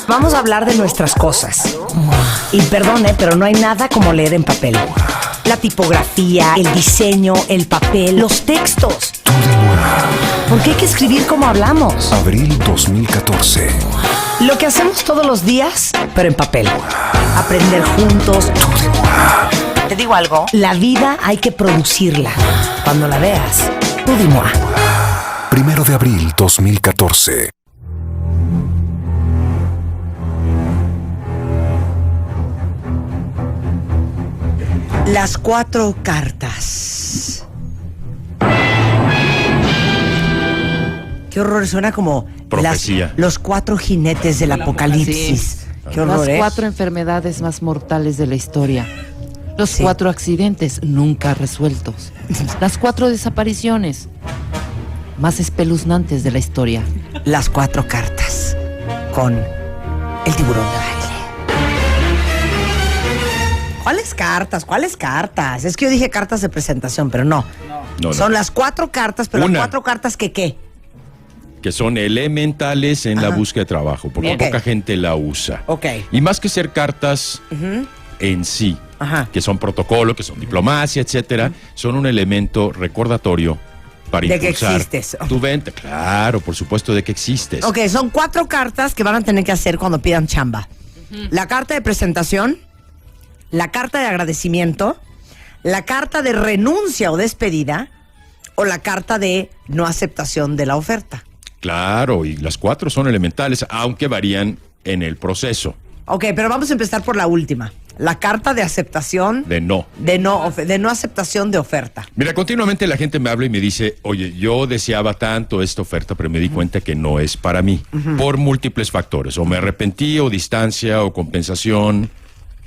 Vamos a hablar de nuestras cosas. Y perdone, pero no hay nada como leer en papel. La tipografía, el diseño, el papel, los textos. Porque hay que escribir como hablamos. Abril 2014. Lo que hacemos todos los días, pero en papel. Aprender juntos. Te digo algo. La vida hay que producirla. Cuando la veas, tú dis-moi. 1 de abril 2014. Las 4 cartas. Qué horror, suena como profecía. Los 4 jinetes del apocalipsis. Qué horror, Las 4 enfermedades más mortales de la historia. Los 4 accidentes nunca resueltos. Las 4 desapariciones más espeluznantes de la historia. Las 4 cartas con el tiburón de baile. ¿Cuáles cartas? ¿Cuáles cartas? Es que yo dije cartas de presentación, pero no. Son las 4 cartas, pero las 4 cartas que ¿qué? Que son elementales en la búsqueda de trabajo, porque poca gente la usa. Y más que ser cartas en sí, que son protocolo, que son diplomacia, etcétera, son un elemento recordatorio para de impulsar que existes. Tu venta. Claro, por supuesto, de que existes. Ok, son 4 cartas que van a tener que hacer cuando pidan chamba. La carta de presentación, la carta de agradecimiento, la carta de renuncia o despedida o la carta de no aceptación de la oferta. Claro, y las 4 son elementales, aunque varían en el proceso. Ok, pero vamos a empezar por la última. La carta de aceptación. De no aceptación de oferta. Mira, continuamente la gente me habla y me dice, oye, yo deseaba tanto esta oferta, pero me di cuenta que no es para mí, por múltiples factores. O me arrepentí, o distancia, o compensación,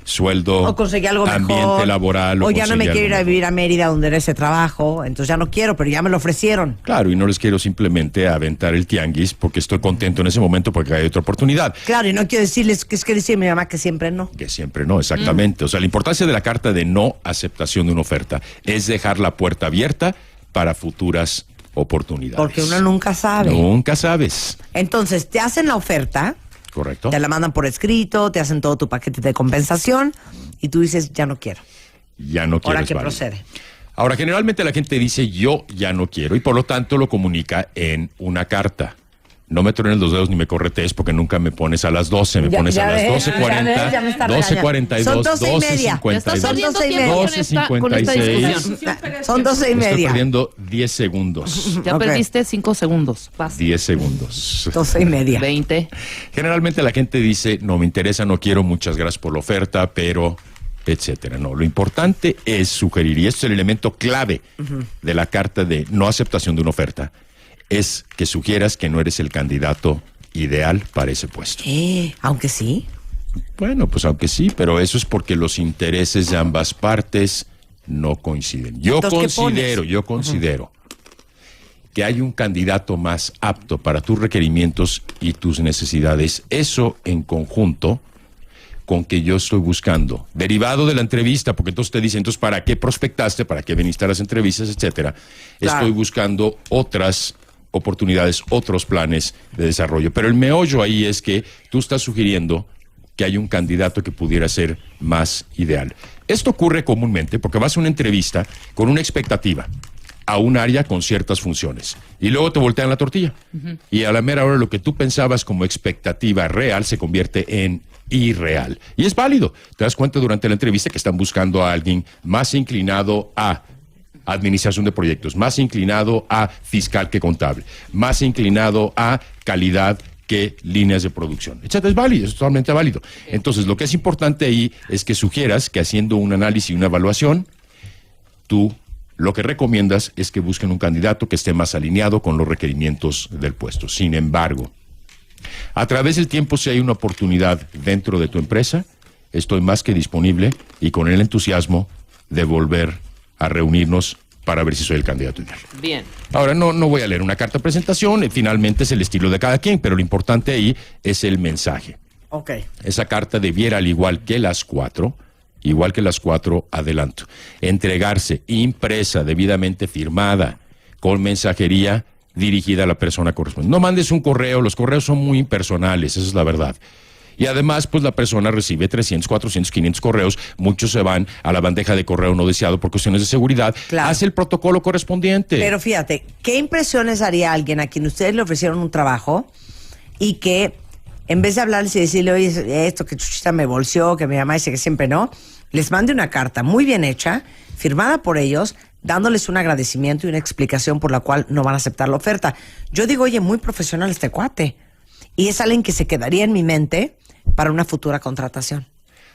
sueldo, o conseguí algo ambiente mejor, laboral. O ya no me quiero ir a vivir a Mérida donde era ese trabajo, entonces ya no quiero, pero ya me lo ofrecieron. Claro, y no les quiero simplemente aventar el tianguis porque estoy contento en ese momento porque hay otra oportunidad. Claro, y no quiero decirles que es que dice mi mamá que siempre no. Que siempre no, exactamente. O sea, la importancia de la carta de no aceptación de una oferta es dejar la puerta abierta para futuras oportunidades. Porque uno nunca sabe. Nunca sabes. Entonces, te hacen la oferta. Correcto. Te la mandan por escrito, te hacen todo tu paquete de compensación y tú dices, ya no quiero. Ya no quiero. Ahora, ¿qué procede? Ahora, generalmente la gente dice, yo ya no quiero, y por lo tanto lo comunica en una carta. No me truenes los dedos ni me corretees porque nunca me pones a las 12, me pones a las 12:40, 12:42, Son 12:52, 12:56. Son 12:30. Estoy perdiendo 10 segundos. Ya perdiste 5 segundos. Vas. 10 segundos. 12:30. 20. Generalmente la gente dice, no me interesa, no quiero, muchas gracias por la oferta, pero etcétera. No, lo importante es sugerir, y esto es el elemento clave de la carta de no aceptación de una oferta, es que sugieras que no eres el candidato ideal para ese puesto. Aunque sí. Bueno, pues aunque sí, pero eso es porque los intereses de ambas partes no coinciden. Yo considero que hay un candidato más apto para tus requerimientos y tus necesidades. Eso en conjunto con que yo estoy buscando, derivado de la entrevista, porque entonces te dicen, entonces, ¿para qué prospectaste? ¿Para qué viniste a las entrevistas? Etcétera. Claro. Estoy buscando otras oportunidades, otros planes de desarrollo. Pero el meollo ahí es que tú estás sugiriendo que hay un candidato que pudiera ser más ideal. Esto ocurre comúnmente porque vas a una entrevista con una expectativa a un área con ciertas funciones y luego te voltean la tortilla. Y a la mera hora lo que tú pensabas como expectativa real se convierte en irreal. Y es válido. Te das cuenta durante la entrevista que están buscando a alguien más inclinado a administración de proyectos, más inclinado a fiscal que contable, más inclinado a calidad que líneas de producción, etcétera. Es válido, es totalmente válido. Entonces, lo que es importante ahí es que sugieras que haciendo un análisis y una evaluación, tú lo que recomiendas es que busquen un candidato que esté más alineado con los requerimientos del puesto. Sin embargo, a través del tiempo, si hay una oportunidad dentro de tu empresa, estoy más que disponible y con el entusiasmo de volver a reunirnos para ver si soy el candidato ideal. Bien. Ahora, no voy a leer una carta de presentación, finalmente es el estilo de cada quien, pero lo importante ahí es el mensaje. Ok. Esa carta debiera, al igual que las 4, adelanto, entregarse impresa, debidamente firmada, con mensajería dirigida a la persona correspondiente. No mandes un correo, los correos son muy impersonales, esa es la verdad. Y además, pues la persona recibe 300, 400, 500 correos. Muchos se van a la bandeja de correo no deseado por cuestiones de seguridad. Claro. Hace el protocolo correspondiente. Pero fíjate, ¿qué impresiones haría alguien a quien ustedes le ofrecieron un trabajo y que en vez de hablarles y decirle, oye, esto que Chuchita me bolseó, que mi mamá dice que siempre no, les mande una carta muy bien hecha, firmada por ellos, dándoles un agradecimiento y una explicación por la cual no van a aceptar la oferta? Yo digo, oye, muy profesional este cuate. Y es alguien que se quedaría en mi mente para una futura contratación.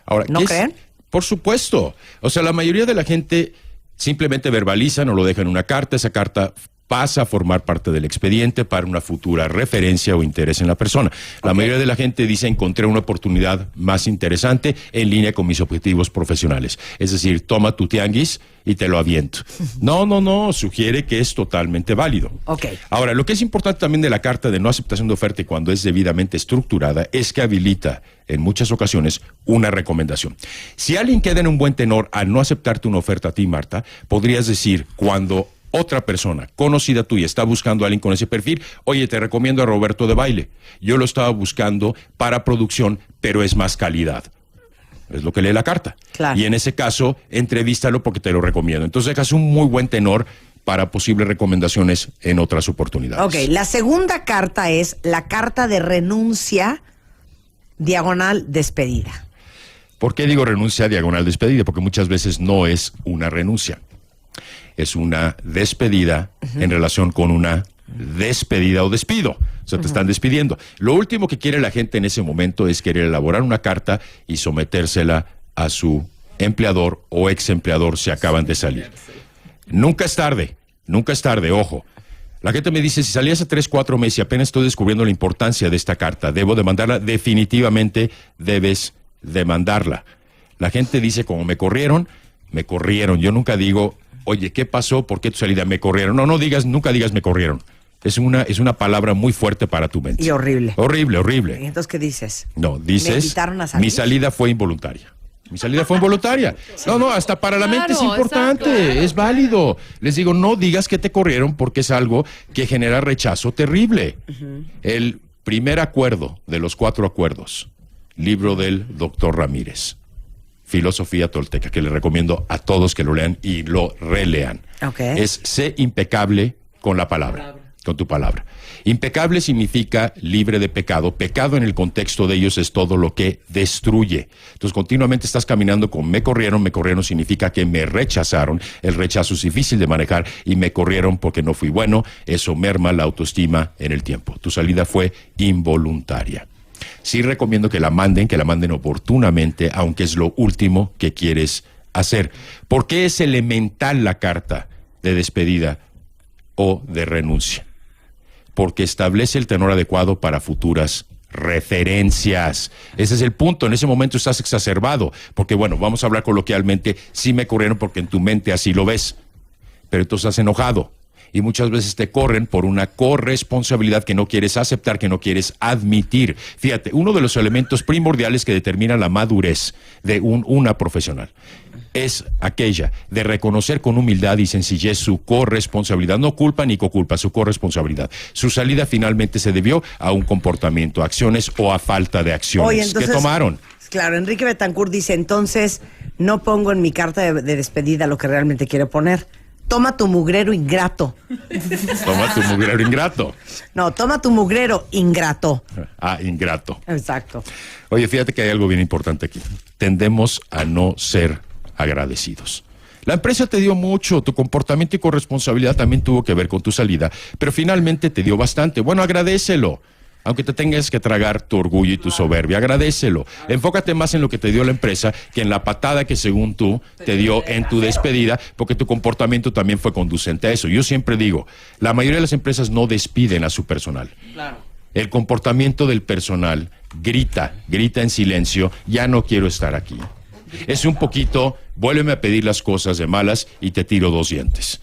Ahora, ¿No creen? Por supuesto. O sea, la mayoría de la gente simplemente verbalizan o lo dejan en una carta. Esa carta pasa a formar parte del expediente para una futura referencia o interés en la persona. La mayoría de la gente dice, encontré una oportunidad más interesante en línea con mis objetivos profesionales. Es decir, toma tu tianguis y te lo aviento. No, sugiere que es totalmente válido. Okay. Ahora, lo que es importante también de la carta de no aceptación de oferta y cuando es debidamente estructurada es que habilita en muchas ocasiones una recomendación. Si alguien queda en un buen tenor al no aceptarte una oferta a ti, Marta, podrías decir, cuando otra persona conocida tuya está buscando a alguien con ese perfil, oye, te recomiendo a Roberto de Baile. Yo lo estaba buscando para producción, pero es más calidad. Es lo que lee la carta. Claro. Y en ese caso, entrevístalo porque te lo recomiendo. Entonces dejas un muy buen tenor para posibles recomendaciones en otras oportunidades. Ok, la segunda carta es la carta de renuncia diagonal despedida. ¿Por qué digo renuncia diagonal despedida? Porque muchas veces no es una renuncia. Es una despedida en relación con una despedida o despido. O sea, te están despidiendo. Lo último que quiere la gente en ese momento es querer elaborar una carta y sometérsela a su empleador o ex empleador si acaban de salir. Nunca es tarde, ojo. La gente me dice, si salí hace 3, 4 meses y apenas estoy descubriendo la importancia de esta carta, ¿debo demandarla? Definitivamente debes demandarla. La gente dice, como me corrieron. Yo nunca digo, oye, ¿qué pasó? ¿Por qué tu salida? Me corrieron. Nunca digas me corrieron. Es una palabra muy fuerte para tu mente. Y horrible. Horrible. ¿Y entonces qué dices? No, dices, ¿Me invitaron a salir? Mi salida fue involuntaria. No, hasta para la mente es importante, exacto. es válido. Les digo, no digas que te corrieron porque es algo que genera rechazo terrible. El primer acuerdo de los 4 acuerdos, libro del doctor Ramírez, Filosofía Tolteca, que le recomiendo a todos que lo lean y lo relean. Okay. Es sé impecable con la palabra, con tu palabra. Impecable significa libre de pecado. Pecado en el contexto de ellos es todo lo que destruye. Entonces continuamente estás caminando con me corrieron significa que me rechazaron. El rechazo es difícil de manejar y me corrieron porque no fui bueno. Eso merma la autoestima en el tiempo. Tu salida fue involuntaria. Sí recomiendo que la manden oportunamente, aunque es lo último que quieres hacer. ¿Por qué es elemental la carta de despedida o de renuncia? Porque establece el tenor adecuado para futuras referencias. Ese es el punto. En ese momento estás exacerbado, porque bueno, vamos a hablar coloquialmente, sí me corrieron porque en tu mente así lo ves, pero entonces estás enojado. Y muchas veces te corren por una corresponsabilidad que no quieres aceptar, que no quieres admitir. Fíjate, uno de los elementos primordiales que determina la madurez de una profesional es aquella de reconocer con humildad y sencillez su corresponsabilidad. No culpa ni coculpa, su corresponsabilidad. Su salida finalmente se debió a un comportamiento, acciones o a falta de acciones. Oye, entonces, que tomaron. Claro, Enrique Betancourt dice, entonces no pongo en mi carta de despedida lo que realmente quiero poner. Toma tu mugrero ingrato. Toma tu mugrero ingrato. No, toma tu mugrero ingrato. Ah, ingrato. Exacto. Oye, fíjate que hay algo bien importante aquí. Tendemos a no ser agradecidos. La empresa te dio mucho, tu comportamiento y corresponsabilidad también tuvo que ver con tu salida, pero finalmente te dio bastante. Bueno, agradécelo. Aunque te tengas que tragar tu orgullo y tu soberbia, agradécelo. Enfócate más en lo que te dio la empresa que en la patada que según tú te dio en tu despedida, porque tu comportamiento también fue conducente a eso. Yo siempre digo, la mayoría de las empresas no despiden a su personal. Claro. El comportamiento del personal grita en silencio, ya no quiero estar aquí. Es un poquito, vuélveme a pedir las cosas de malas y te tiro 2 dientes.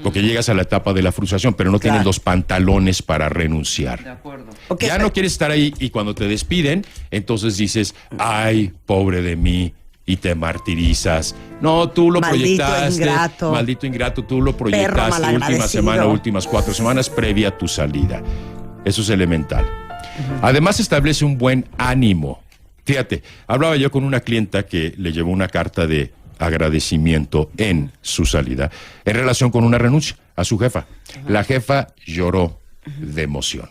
Porque llegas a la etapa de la frustración, pero no tienes los pantalones para renunciar. De acuerdo. Okay, ya no quieres estar ahí y cuando te despiden, entonces dices, ay, pobre de mí, y te martirizas. No, tú lo proyectaste. Maldito ingrato, tú lo proyectaste última semana, últimas 4 semanas previa a tu salida. Eso es elemental. Además, establece un buen ánimo. Fíjate, hablaba yo con una clienta que le llevó una carta de agradecimiento en su salida en relación con una renuncia a su jefa. La jefa lloró de emoción.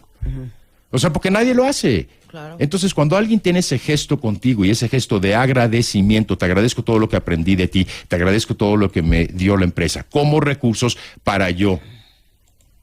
O sea, porque nadie lo hace. Claro. Entonces, cuando alguien tiene ese gesto contigo y ese gesto de agradecimiento, te agradezco todo lo que aprendí de ti, te agradezco todo lo que me dio la empresa, como recursos para yo,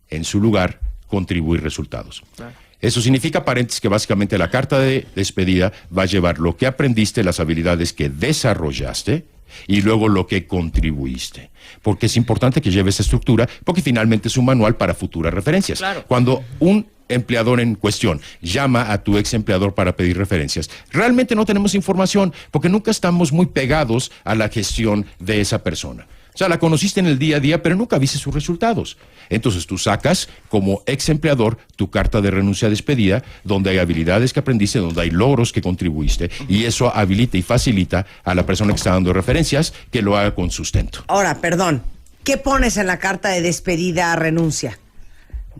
en su lugar, contribuir resultados. Claro. Eso significa, paréntesis, que básicamente la carta de despedida va a llevar lo que aprendiste, las habilidades que desarrollaste y luego lo que contribuiste. Porque es importante que lleve esa estructura, porque finalmente es un manual para futuras referencias. Claro. Cuando un empleador en cuestión llama a tu ex empleador para pedir referencias, realmente no tenemos información, porque nunca estamos muy pegados a la gestión de esa persona. O sea, la conociste en el día a día, pero nunca viste sus resultados. Entonces tú sacas como ex empleador tu carta de renuncia despedida, donde hay habilidades que aprendiste, donde hay logros que contribuiste, y eso habilita y facilita a la persona que está dando referencias que lo haga con sustento. Ahora, perdón, ¿qué pones en la carta de despedida renuncia?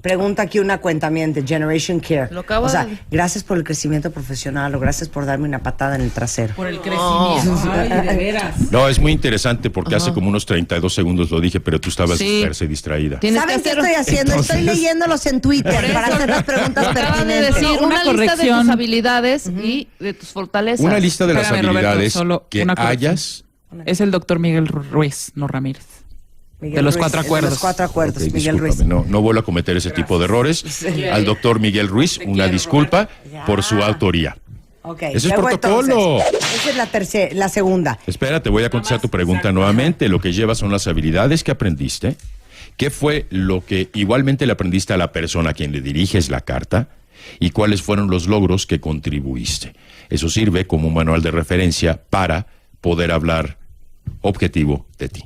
Pregunta aquí una cuentamiento, Generation Care. O sea, gracias por el crecimiento profesional o gracias por darme una patada en el trasero. Por el crecimiento. Ay, de veras. No, es muy interesante porque hace como unos 32 segundos lo dije, pero tú estabas dispersa y distraída. ¿Saben qué estoy haciendo? Estoy leyéndolos en Twitter para hacer las preguntas Acabas de pertinentes. decir una lista de tus habilidades y de tus fortalezas. Una lista de las Espérame, Roberto, habilidades solo que una corrección. hayas... Es el doctor Miguel Ruiz, no Ramírez. Miguel de los Ruiz, cuatro de acuerdos. los 4 acuerdos, Ok, Miguel Ruiz. discúlpame, no vuelvo a cometer ese tipo de errores. Al doctor Miguel Ruiz, una disculpa por su autoría. Ok, Ese es luego, protocolo. entonces, esa es la segunda. Espera, te voy a contestar tu pregunta nuevamente. Lo que llevas son las habilidades que aprendiste. ¿Qué fue lo que igualmente le aprendiste a la persona a quien le diriges la carta? ¿Y cuáles fueron los logros que contribuiste? Eso sirve como un manual de referencia para poder hablar objetivo de ti.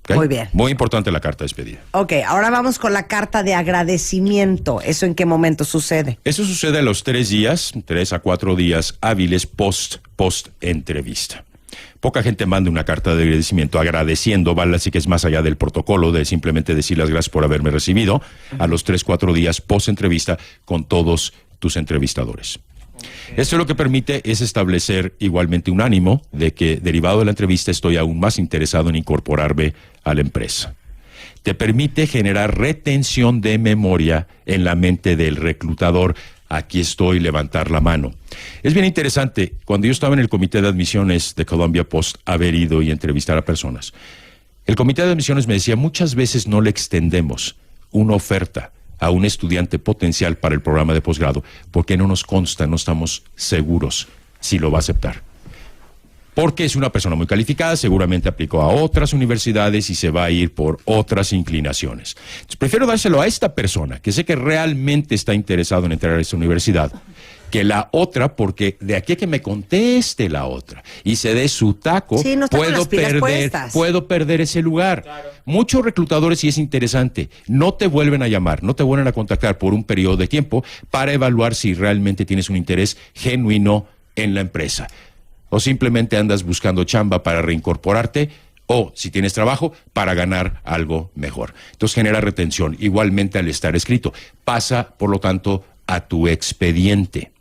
¿Okay? Muy bien. Muy importante la carta de despedida. Ok, ahora vamos con la carta de agradecimiento. ¿Eso en qué momento sucede? Eso sucede a los 3 días, 3 a 4 días hábiles post entrevista. Poca gente manda una carta de agradecimiento agradeciendo, vale, así que es más allá del protocolo de simplemente decir las gracias por haberme recibido, a los 3-4 días post entrevista con todos tus entrevistadores. Esto lo que permite es establecer igualmente un ánimo de que, derivado de la entrevista, estoy aún más interesado en incorporarme a la empresa. Te permite generar retención de memoria en la mente del reclutador. Aquí estoy, levantar la mano. Es bien interesante, cuando yo estaba en el comité de admisiones de Columbia Post, haber ido y entrevistar a personas. El comité de admisiones me decía, muchas veces no le extendemos una oferta a un estudiante potencial para el programa de posgrado, porque no nos consta, no estamos seguros si lo va a aceptar. Porque es una persona muy calificada, seguramente aplicó a otras universidades y se va a ir por otras inclinaciones. Entonces, prefiero dárselo a esta persona, que sé que realmente está interesado en entrar a esta universidad, que la otra, porque de aquí a que me conteste la otra y se dé su taco, Sí, no está con las pilas puestas. puedo perder ese lugar. Claro. Muchos reclutadores, y es interesante, no te vuelven a llamar, no te vuelven a contactar por un periodo de tiempo para evaluar si realmente tienes un interés genuino en la empresa. O simplemente andas buscando chamba para reincorporarte, o si tienes trabajo, para ganar algo mejor. Entonces genera retención, igualmente al estar escrito. Pasa, por lo tanto, a tu expediente.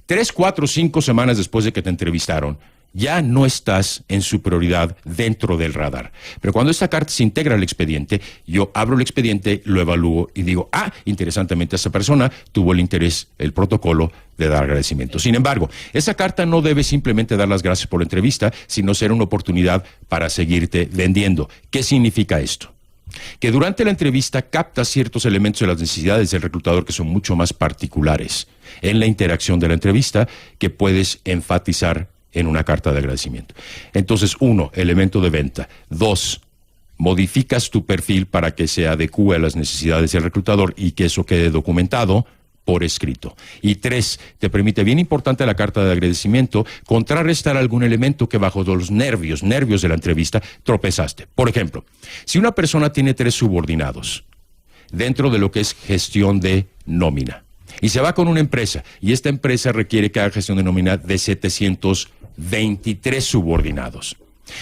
3, 4, 5 semanas después de que te entrevistaron, ya no estás en su prioridad dentro del radar. Pero cuando esta carta se integra al expediente, yo abro el expediente, lo evalúo y digo, interesantemente esta persona tuvo el interés, el protocolo de dar agradecimiento. Sin embargo, esa carta no debe simplemente dar las gracias por la entrevista, sino ser una oportunidad para seguirte vendiendo. ¿Qué significa esto? Que durante la entrevista captas ciertos elementos de las necesidades del reclutador que son mucho más particulares en la interacción de la entrevista que puedes enfatizar en una carta de agradecimiento. Entonces, 1, elemento de venta. 2, modificas tu perfil para que se adecue a las necesidades del reclutador y que eso quede documentado por escrito. Y 3, te permite, bien importante la carta de agradecimiento, contrarrestar algún elemento que bajo los nervios de la entrevista tropezaste. Por ejemplo, si una persona tiene 3 subordinados dentro de lo que es gestión de nómina y se va con una empresa y esta empresa requiere que haga gestión de nómina de 723 subordinados.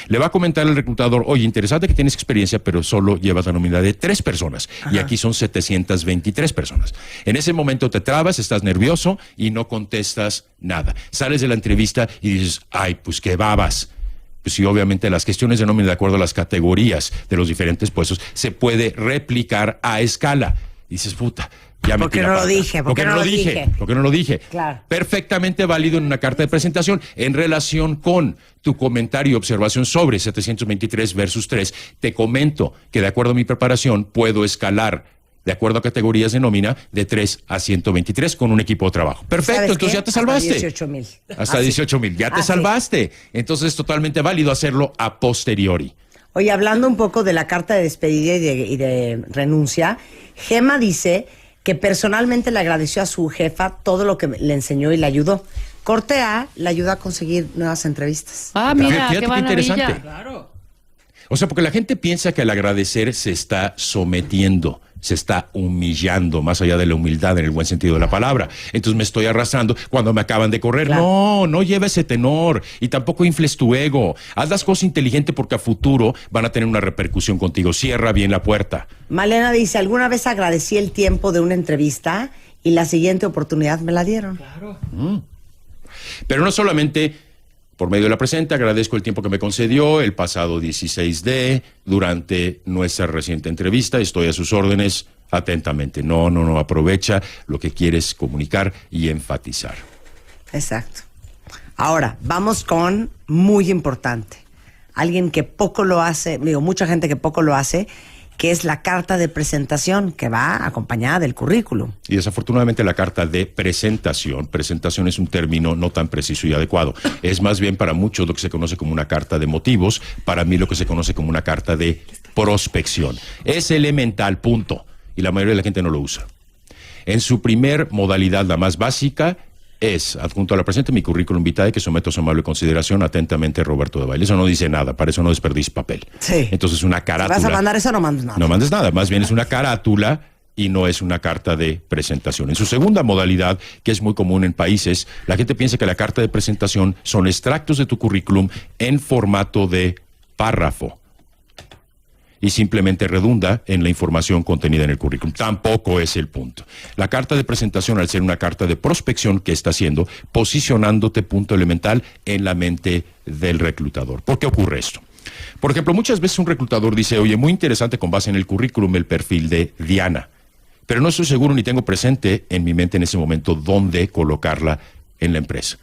Le va a comentar el reclutador, oye, interesante que tienes experiencia, pero solo llevas la nómina de 3 personas. Y aquí son 723 personas. En ese momento te trabas, estás nervioso y no contestas nada. Sales de la entrevista y dices, ay, pues qué babas. Pues sí, obviamente las cuestiones de nómina de acuerdo a las categorías de los diferentes puestos se puede replicar a escala. Y dices, puta, ya me ¿Por qué no lo dije? ¿Por qué no lo dije? ¿Por qué no lo dije? Claro. Perfectamente válido en una carta de presentación en relación con tu comentario y observación sobre 723 versus 3. Te comento que de acuerdo a mi preparación puedo escalar de acuerdo a categorías de nómina de 3 a 123 con un equipo de trabajo. Perfecto, entonces ya te salvaste. Hasta 18,000. Hasta 18,000, ya te salvaste. Entonces es totalmente válido hacerlo a posteriori. Oye, hablando un poco de la carta de despedida y de renuncia, Gema dice que personalmente le agradeció a su jefa todo lo que le enseñó y le ayudó. Corte A le ayuda a conseguir nuevas entrevistas. Ah, mira, Fíjate qué maravilla. interesante. Claro. O sea, porque la gente piensa que al agradecer se está sometiendo, se está humillando, más allá de la humildad en el buen sentido de la palabra. Entonces me estoy arrastrando cuando me acaban de correr. Claro. No, no lleva ese tenor y tampoco infles tu ego. Haz las cosas inteligentes porque a futuro van a tener una repercusión contigo. Cierra bien la puerta. Malena dice, alguna vez agradecí el tiempo de una entrevista y la siguiente oportunidad me la dieron. Claro. Pero no solamente por medio de la presente, agradezco el tiempo que me concedió el pasado 16 de, durante nuestra reciente entrevista. Estoy a sus órdenes atentamente. No, aprovecha lo que quieres comunicar y enfatizar. Exacto. Ahora, vamos con muy importante. Alguien que poco lo hace, mucha gente que poco lo hace, que es la carta de presentación que va acompañada del currículum. Y desafortunadamente la carta de presentación es un término no tan preciso y adecuado. Es más bien para muchos lo que se conoce como una carta de motivos, para mí lo que se conoce como una carta de prospección. Es elemental, punto. Y la mayoría de la gente no lo usa. En su primer modalidad, la más básica, es, adjunto a la presente, mi currículum vitae que someto a su amable consideración, atentamente, Roberto de Baile. Eso no dice nada, para eso no desperdicies papel. Sí. Entonces una carátula. Si vas a mandar eso, no mandes nada. No mandes nada, más bien es una carátula y no es una carta de presentación. En su segunda modalidad, que es muy común en países, la gente piensa que la carta de presentación son extractos de tu currículum en formato de párrafo. Y simplemente redunda en la información contenida en el currículum. Tampoco es el punto. La carta de presentación, al ser una carta de prospección, ¿qué está haciendo? Posicionándote, punto elemental, en la mente del reclutador. ¿Por qué ocurre esto? Por ejemplo, muchas veces un reclutador dice, oye, muy interesante con base en el currículum el perfil de Diana, pero no estoy seguro ni tengo presente en mi mente en ese momento dónde colocarla en la empresa.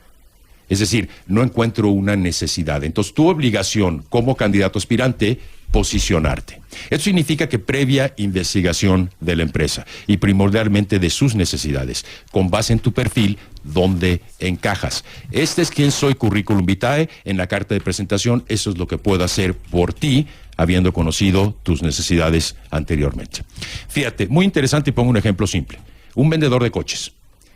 Es decir, no encuentro una necesidad. Entonces, tu obligación como candidato aspirante, posicionarte. Esto significa que previa investigación de la empresa y primordialmente de sus necesidades, con base en tu perfil, ¿dónde encajas? Este es quien soy, currículum vitae, en la carta de presentación, eso es lo que puedo hacer por ti, habiendo conocido tus necesidades anteriormente. Fíjate, muy interesante y pongo un ejemplo simple. Un vendedor de coches.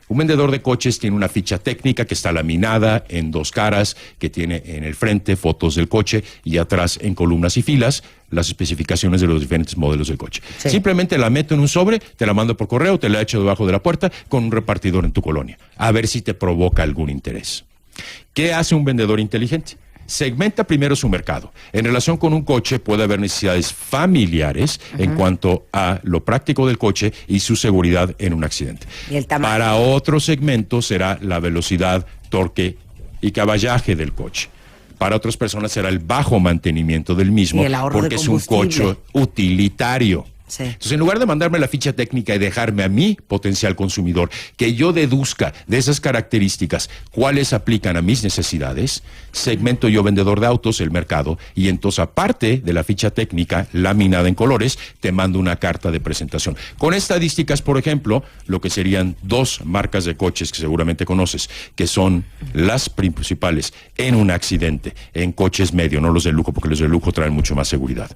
Un vendedor de coches tiene una ficha técnica que está laminada en 2 caras, que tiene en el frente fotos del coche y atrás en columnas y filas las especificaciones de los diferentes modelos del coche. Sí. Simplemente la meto en un sobre, te la mando por correo, te la echo debajo de la puerta con un repartidor en tu colonia, a ver si te provoca algún interés. ¿Qué hace un vendedor inteligente? Segmenta primero su mercado. En relación con un coche puede haber necesidades familiares en cuanto a lo práctico del coche y su seguridad en un accidente. Y el tamaño. Para otro segmento será la velocidad, torque y caballaje del coche. Para otras personas será el bajo mantenimiento del mismo Y el ahorro porque de es un combustible. coche utilitario. Sí. Entonces, en lugar de mandarme la ficha técnica y dejarme a mi potencial consumidor que yo deduzca de esas características cuáles aplican a mis necesidades, segmento yo, vendedor de autos, el mercado, y entonces, aparte de la ficha técnica laminada en colores, te mando una carta de presentación. Con estadísticas, por ejemplo, lo que serían 2 marcas de coches que seguramente conoces, que son las principales en un accidente, en coches medio, no los de lujo, porque los de lujo traen mucho más seguridad.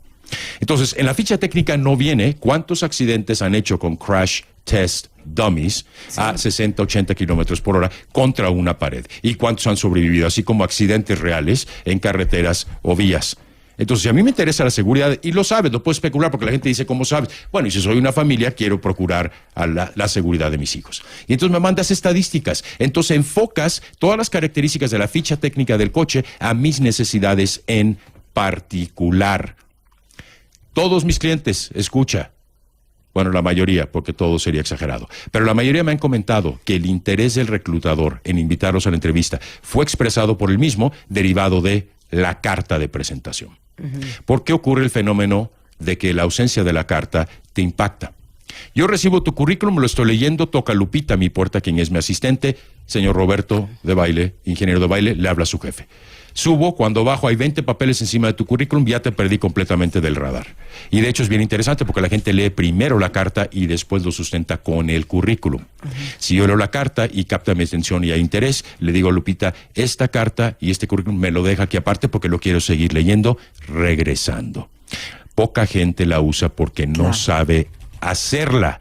Entonces, en la ficha técnica no viene cuántos accidentes han hecho con crash test dummies a 60, 80 kilómetros por hora contra una pared y cuántos han sobrevivido, así como accidentes reales en carreteras o vías. Entonces, si a mí me interesa la seguridad, y lo sabes, lo puedo especular porque la gente dice, ¿cómo sabes? Bueno, y si soy una familia, quiero procurar a la seguridad de mis hijos. Y entonces me mandas estadísticas. Entonces enfocas todas las características de la ficha técnica del coche a mis necesidades en particular. Todos mis clientes, escucha, bueno, la mayoría, porque todo sería exagerado, pero la mayoría me han comentado que el interés del reclutador en invitarlos a la entrevista fue expresado por él mismo, derivado de la carta de presentación. ¿Por qué ocurre el fenómeno de que la ausencia de la carta te impacta? Yo recibo tu currículum, lo estoy leyendo, toca Lupita a mi puerta, quien es mi asistente, señor Roberto de Baile, ingeniero de baile, le habla a su jefe. Subo, cuando bajo hay 20 papeles encima de tu currículum, ya te perdí completamente del radar. Y de hecho es bien interesante porque la gente lee primero la carta y después lo sustenta con el currículum. Si yo leo la carta y capta mi atención y hay interés, le digo a Lupita, esta carta y este currículum me lo deja aquí aparte porque lo quiero seguir leyendo, regresando. Poca gente la usa porque no sabe hacerla.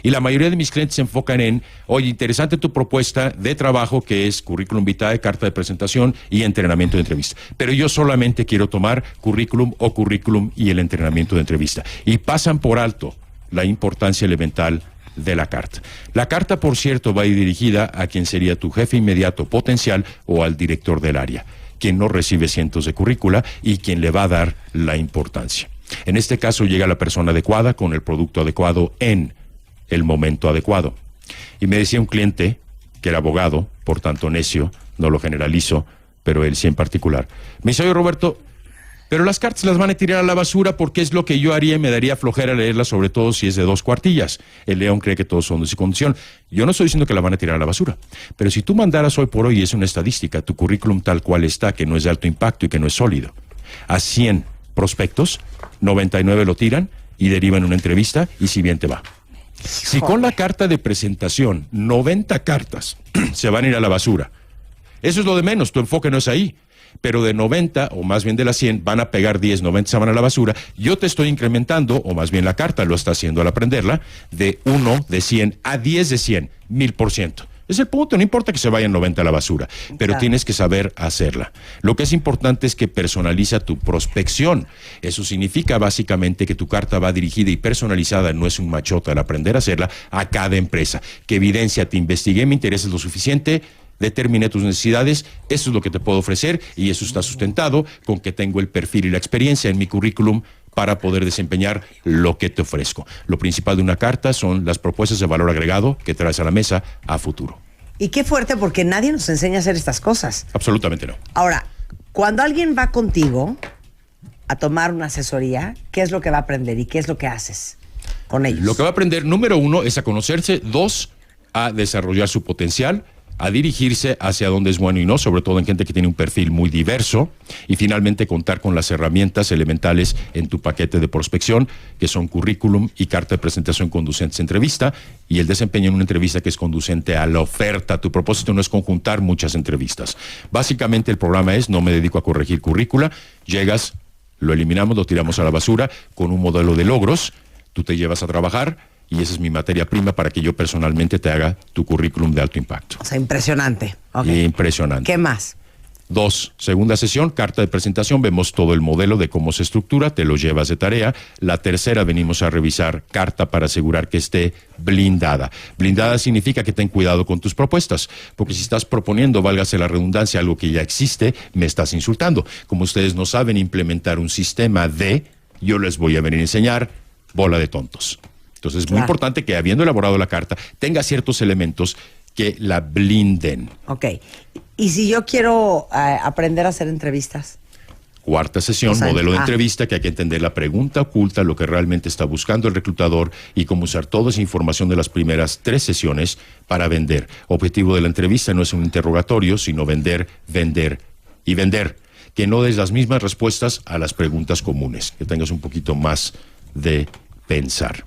Y la mayoría de mis clientes se enfocan en, oye, interesante tu propuesta de trabajo, que es currículum vitae, carta de presentación y entrenamiento de entrevista. Pero yo solamente quiero tomar currículum y el entrenamiento de entrevista. Y pasan por alto la importancia elemental de la carta. La carta, por cierto, va a ir dirigida a quien sería tu jefe inmediato potencial o al director del área, quien no recibe cientos de currícula y quien le va a dar la importancia. En este caso llega la persona adecuada con el producto adecuado en el momento adecuado. Y me decía un cliente, que era abogado, por tanto necio, no lo generalizo, pero él sí en particular. Me dice, oye Roberto, pero las cartas las van a tirar a la basura porque es lo que yo haría y me daría flojera leerlas, sobre todo si es de 2 cuartillas. El león cree que todos son de su condición. Yo no estoy diciendo que la van a tirar a la basura, pero si tú mandaras hoy por hoy, es una estadística, tu currículum tal cual está, que no es de alto impacto y que no es sólido, a 100 prospectos, 99 lo tiran y derivan una entrevista y si bien te va. Si con la carta de presentación 90 cartas se van a ir a la basura, eso es lo de menos, tu enfoque no es ahí. Pero de 90, o más bien de las 100, van a pegar 10, 90 se van a la basura. Yo te estoy incrementando, o más bien la carta lo está haciendo al aprenderla, de 1 de 100 a 10 de 100, 1000%. Es el punto, no importa que se vayan 90 a la basura, pero tienes que saber hacerla. Lo que es importante es que personaliza tu prospección. Eso significa básicamente que tu carta va dirigida y personalizada, no es un machote al aprender a hacerla, a cada empresa. Que evidencia, te investigué, me interesa lo suficiente, determiné tus necesidades, eso es lo que te puedo ofrecer y eso está sustentado con que tengo el perfil y la experiencia en mi currículum para poder desempeñar lo que te ofrezco. Lo principal de una carta son las propuestas de valor agregado que traes a la mesa a futuro. Y qué fuerte, porque nadie nos enseña a hacer estas cosas. Absolutamente no. Ahora, cuando alguien va contigo a tomar una asesoría, ¿qué es lo que va a aprender y qué es lo que haces con ellos? Lo que va a aprender, número 1, es a conocerse. 2, a desarrollar su potencial, a dirigirse hacia donde es bueno y no, sobre todo en gente que tiene un perfil muy diverso, y finalmente contar con las herramientas elementales en tu paquete de prospección, que son currículum y carta de presentación conducentes a entrevista, y el desempeño en una entrevista que es conducente a la oferta. Tu propósito no es conjuntar muchas entrevistas. Básicamente el programa es, no me dedico a corregir currícula, llegas, lo eliminamos, lo tiramos a la basura con un modelo de logros, tú te llevas a trabajar, y esa es mi materia prima para que yo personalmente te haga tu currículum de alto impacto. O sea, impresionante. Okay. Impresionante. ¿Qué más? 2, segunda sesión, carta de presentación, vemos todo el modelo de cómo se estructura, te lo llevas de tarea. La tercera, venimos a revisar carta para asegurar que esté blindada. Blindada significa que ten cuidado con tus propuestas, porque si estás proponiendo, válgase la redundancia, algo que ya existe, me estás insultando. Como ustedes no saben implementar un sistema yo les voy a venir a enseñar, bola de tontos. Entonces es muy importante que, habiendo elaborado la carta, tenga ciertos elementos que la blinden. Ok. ¿Y si yo quiero aprender a hacer entrevistas? Cuarta sesión, modelo de entrevista, que hay que entender la pregunta oculta, lo que realmente está buscando el reclutador y cómo usar toda esa información de las primeras 3 sesiones para vender. Objetivo de la entrevista no es un interrogatorio, sino vender, vender y vender. Que no des las mismas respuestas a las preguntas comunes, que tengas un poquito más de pensar.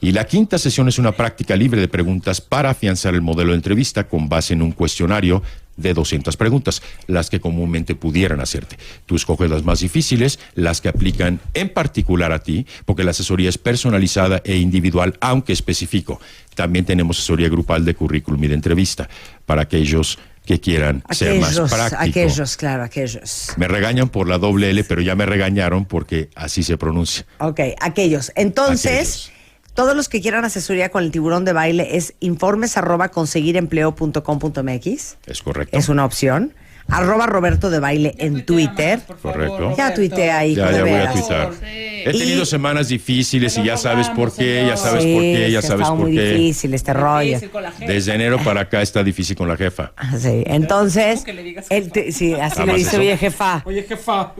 Y la quinta sesión es una práctica libre de preguntas para afianzar el modelo de entrevista con base en un cuestionario de 200 preguntas, las que comúnmente pudieran hacerte. Tú escoges las más difíciles, las que aplican en particular a ti, porque la asesoría es personalizada e individual, aunque específico. También tenemos asesoría grupal de currículum y de entrevista para aquellos que quieran ser más prácticos. Aquellos. Me regañan por la doble L, pero ya me regañaron porque así se pronuncia. Ok, aquellos. Entonces, todos los que quieran asesoría con el Tiburón de Baile es informes@conseguirempleo.com.mx. Es correcto. Es una opción. @Roberto de Baile en Twitter. Correcto. Ya tuiteé ahí, Ya de voy a veras. tuitar. He tenido semanas difíciles y ya sabes por qué, ya sabes Sí, por qué, ya es que sabes estaba por muy qué. difícil este rollo. Desde enero para acá está difícil con la jefa. Sí, entonces, ¿Cómo que le digas sí, así Nada le más dice, eso. oye, jefa. Oye, jefa.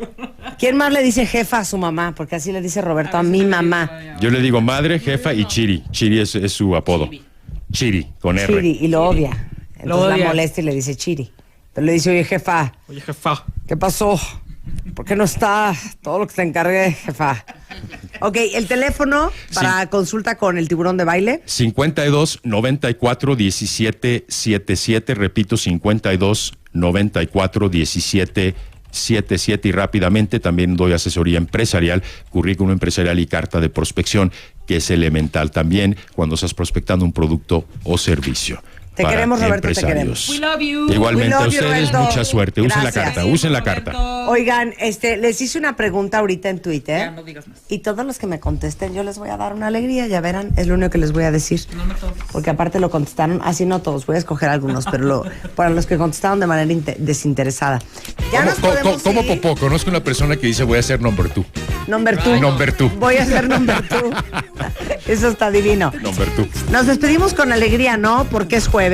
¿Quién más le dice jefa a su mamá? Porque así le dice Roberto a mi mamá. Yo le digo madre, jefa y Chiri. Chiri es su apodo. Chiri, con R. Chiri, y lo odia. Entonces Lo odia. la molesta y le dice Chiri. Pero le dice, oye, jefa, Oye, jefa. ¿qué pasó? ¿Por qué no está todo lo que te encargué, jefa? Ok, el teléfono para consulta con el tiburón de baile. 52 94 17 77, repito, 52 94 17 77, y rápidamente también doy asesoría empresarial, currículum empresarial y carta de prospección, que es elemental también cuando estás prospectando un producto o servicio. Te para queremos, Roberto, te empresarios. queremos. We love you. Igualmente We a love you, ustedes, Roberto. mucha suerte. Usen la Gracias. carta, usen la carta. Oigan, les hice una pregunta ahorita en Ya, Twitter. no digas más. Y todos los que me contesten, yo les voy a dar una alegría, ya verán, es lo único que les voy a decir. No todos. Porque aparte lo contestaron, así no todos, voy a escoger algunos, pero para los que contestaron de manera desinteresada. Ya nos podemos ¿Cómo ir. Popó? Conozco una persona que dice voy a ser number two. Number two. Number two. Voy a ser number two. Eso está divino. Number two. Nos despedimos con alegría, ¿no? Porque es jueves.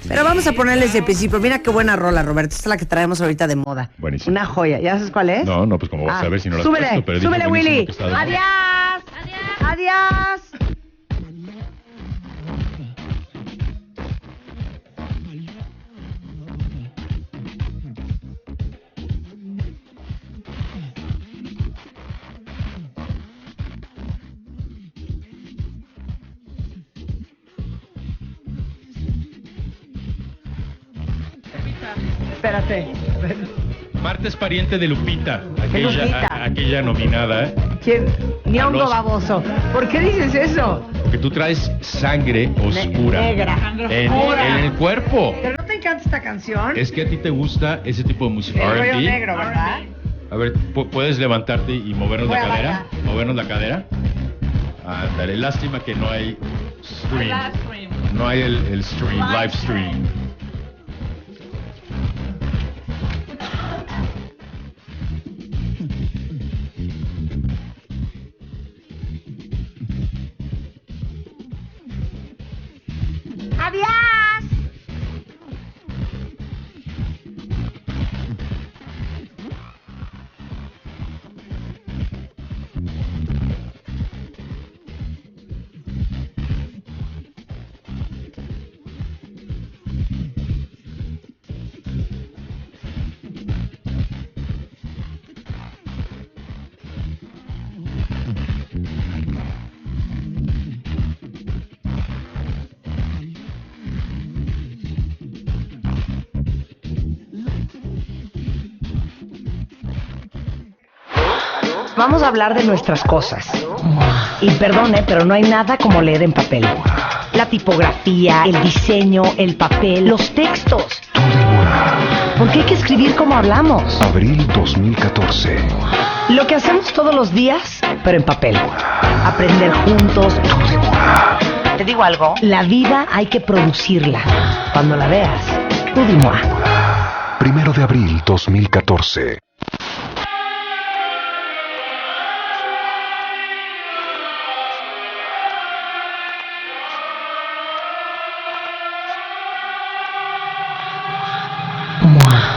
Pero vamos a ponerles de principio. Mira qué buena rola, Roberto. Esta es la que traemos ahorita de moda. Buenísimo. Una joya. ¿Ya sabes cuál es? No, pues como vas a ver si no la has súbele, puesto, pero dijo súbele, buenísimo Willy. que está de moda. Adiós. Adiós. Espérate. Marta es pariente de Lupita, Lupita? aquella nominada, ¿eh? ¿Quién? Ñongo Alonso. baboso. ¿Por qué dices eso? Porque tú traes sangre oscura Negra. en el cuerpo. ¿Pero no te encanta esta canción? Es que a ti te gusta ese tipo de música, El rollo R&B. negro, ¿verdad? A ver, ¿puedes levantarte y movernos Voy la a cadera? bailar. ¿Movernos la cadera? Ándale, lástima que no hay stream. Live stream. No hay el stream, live stream. ¡Adiós! Vamos a hablar de nuestras cosas. Y perdone, pero no hay nada como leer en papel. La tipografía, el diseño, el papel, los textos. Porque hay que escribir como hablamos. Abril 2014. Lo que hacemos todos los días, pero en papel. Aprender juntos. Te digo algo. La vida hay que producirla. Cuando la veas, tú dis-moi. 1 de abril 2014. Moi.